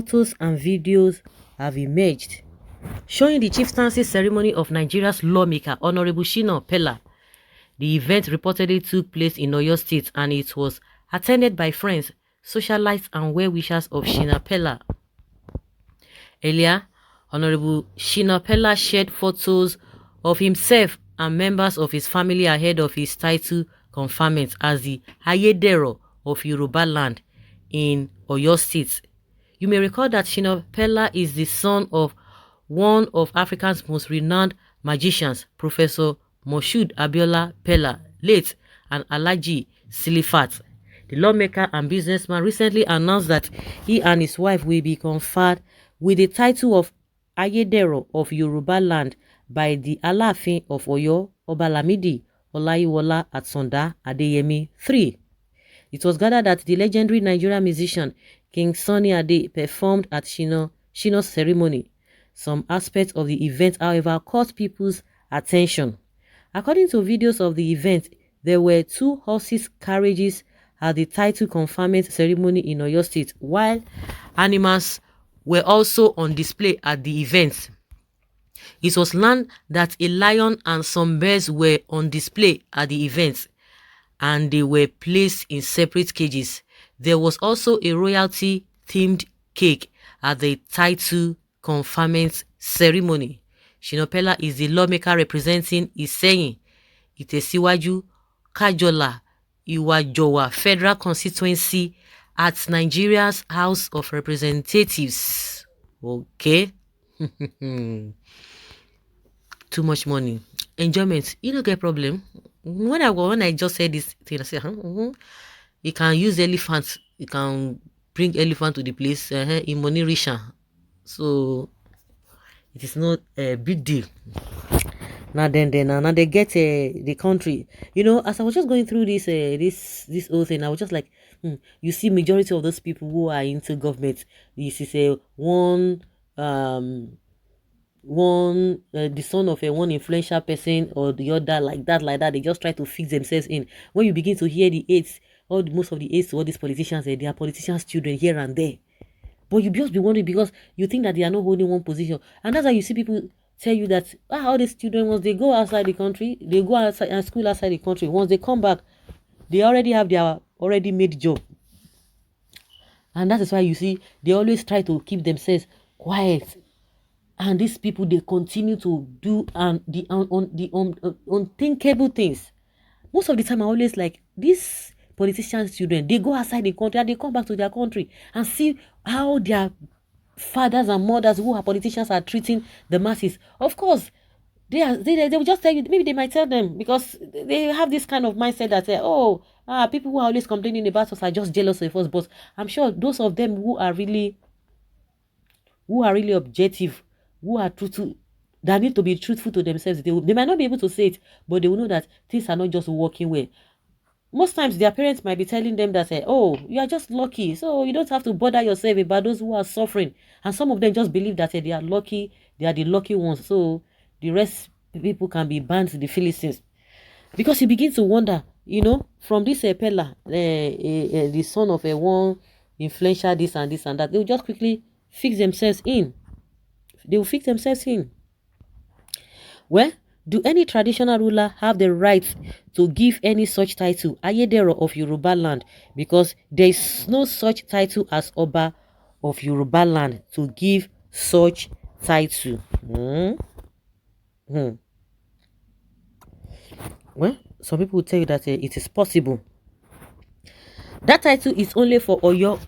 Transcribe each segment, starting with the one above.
photos and videos have emerged showing the chieftancy ceremony of Nigeria's lawmaker, Honorable Shina Pella. The event reportedly took place in Oyo State and it was attended by friends, socialites and well-wishers of Shina Pella. Earlier, Honorable Shina Pella shared photos of himself and members of his family ahead of his title conferment as the Ayedero of Yoruba land in Oyo State. You may recall that Shina Pella is the son of one of Africa's most renowned magicians, Professor Moshood Abiola Pella, late, and Alhaji Silifat. The lawmaker and businessman recently announced that he and his wife will be conferred with the title of Ayedero of Yoruba land by the Aláàfin of Oyo, Ọba Lamidi Ọláyíwọlá Àtàndá Adéyẹmí III. It was gathered that the legendary Nigerian musician King Sunny Ade performed at Shina's ceremony. Some aspects of the event, however, caught people's attention. According to videos of the event, there were 2 horses carriages at the title conferment ceremony in Oyo State, while animals were also on display at the event. It was learned that a lion and some bears were on display at the event, and they were placed in separate cages. There was also a royalty-themed cake at the title conferment ceremony. Shina Pella is the lawmaker representing Iseyin, Itesiwaju, Kajola, Iwajowa Federal Constituency at Nigeria's House of Representatives. Okay. Too much money. Enjoyment. You don't get problem. When I just said this thing, I said, you can use elephants. You can bring elephant to the place. In money richer. So it is not a big deal. Now they get the country. You know, as I was just going through this this whole thing, I was just like, you see, majority of those people who are into government, this is one the son of one influential person or the other, like that. They just try to fix themselves in. When you begin to hear the aides, most of the aides to all these politicians, they are politicians' children here and there. But you just be wondering because you think that they are not holding one position. And that's why you see people tell you that all these children, once they go outside the country, they go outside and school outside the country. Once they come back, they already have their already made job. And that is why you see they always try to keep themselves quiet. And these people, they continue to do the unthinkable things. Most of the time, I always like these politicians' children, they go outside the country and they come back to their country and see how their fathers and mothers who are politicians are treating the masses. Of course, they will just tell you, maybe they might tell them because they have this kind of mindset that say, people who are always complaining about us are just jealous of us. But I'm sure those of them who are really objective, who are truthful, that need to be truthful to themselves, they might not be able to say it, but they will know that things are not just working well. Most times their parents might be telling them that, you are just lucky, so you don't have to bother yourself about those who are suffering. And some of them just believe that they are lucky, they are the lucky ones, so the rest people can be banned to the Philistines. Because you begin to wonder, from this Pella, the son of one influential this and that, they will just quickly fix themselves in. They will fix themselves in. Well, do any traditional ruler have the right to give any such title, Ayedero of Yoruba land? Because there is no such title as Oba of Yoruba land to give such title. Well, some people will tell you that it is possible. That title is only for Oyo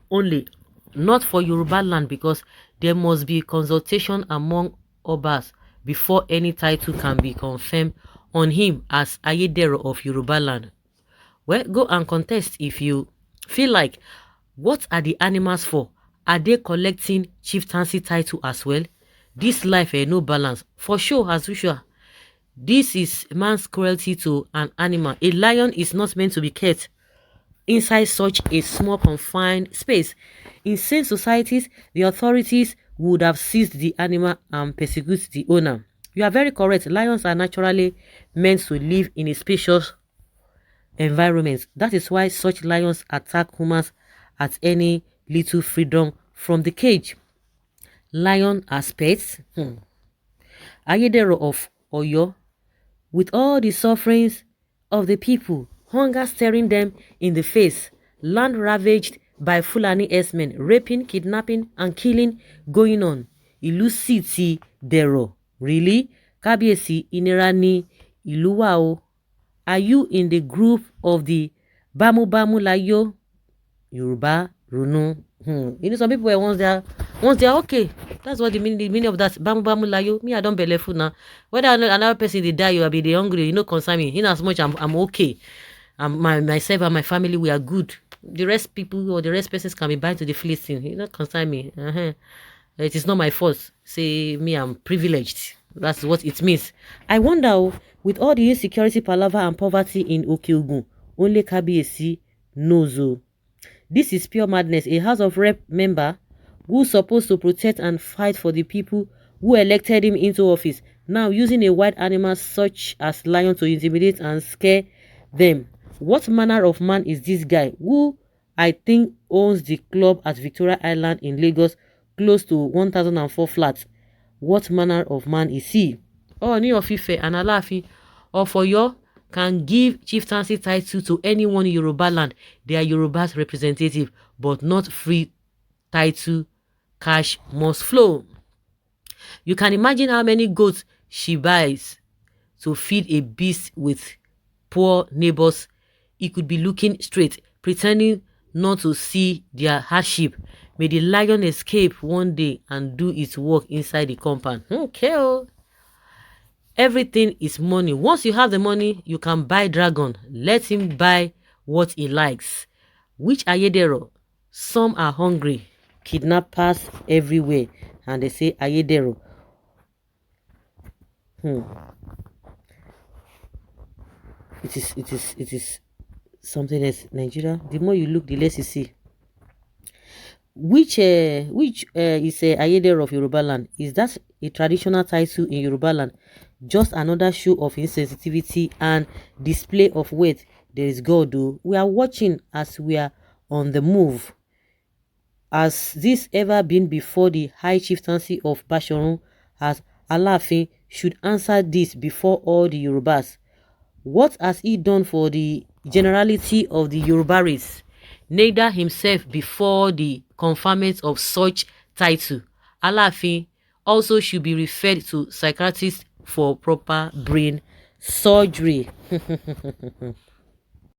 only, not for Yoruba land, because there must be consultation among Obas before any title can be confirmed on him as Ayedero of Yoruba land. Well, go and contest if you feel like. What are the animals for? Are they collecting chieftancy title as well? This life no balance. For sure, as usual. This is man's cruelty to an animal. A lion is not meant to be kept inside such a small confined space. In sane societies, the authorities would have seized the animal and persecute the owner. You are very correct. Lions are naturally meant to live in a spacious environment. That is why such lions attack humans at any little freedom from the cage. Lion as pets. Ayedero of Oyo, with all the sufferings of the people, hunger staring them in the face, land ravaged by Fulani herdsmen, raping, kidnapping, and killing going on. Ìlú sì ti dẹ̀rọ̀. Really? Kábíyèsí ìnira ni ìlú wa o. Are you in the group of the Bámúbámú láyò? Yoruba Runu. You know, some people were once they're okay. That's what the meaning of that. Bamu bamu layo. Me, I don't believe food now. Whether another person they die, you will be the hungry. You know, concern me. In as much I'm okay. Myself and my family, we are good. The rest people or the rest persons can be bind to the Philistine. You know, concern me. It is not my fault. Say me, I'm privileged. That's what it means. I wonder, with all the insecurity, palaver, and poverty in Okeogun, only Kabiyesi knows. This is pure madness. A House of Rep member who's supposed to protect and fight for the people who elected him into office, now using a wild animal such as lion to intimidate and scare them. What manner of man is this guy, who I think owns the club at Victoria Island in Lagos, close to 1004 flats? What manner of man is he? Ooni of Ife and Alaafin of Oyo can give chieftancy title to anyone in Yoruba land. They are Yoruba's representative, but not free title. Cash must flow. You can imagine how many goats she buys to feed a beast with poor neighbors. He could be looking straight, pretending not to see their hardship. May the lion escape one day and do its work inside the compound. Okay. Everything is money. Once you have the money, you can buy dragon. Let him buy what he likes. Which Ayedero? Some are hungry. Kidnappers everywhere. And they say Ayedero. It is something else. Nigeria, the more you look, the less you see. Which is Ayedero of Yoruba land? Is that a traditional title in Yoruba land? Just another show of insensitivity and display of weight. There is God, though. We are watching as we are on the move. Has this ever been before the High Chieftancy of Bashorun? As Alaafin should answer this before all the Yorubas. What has he done for the generality of the Yoruba race? Neither himself before the conferment of such title. Alaafin also should be referred to psychiatrists for proper brain surgery.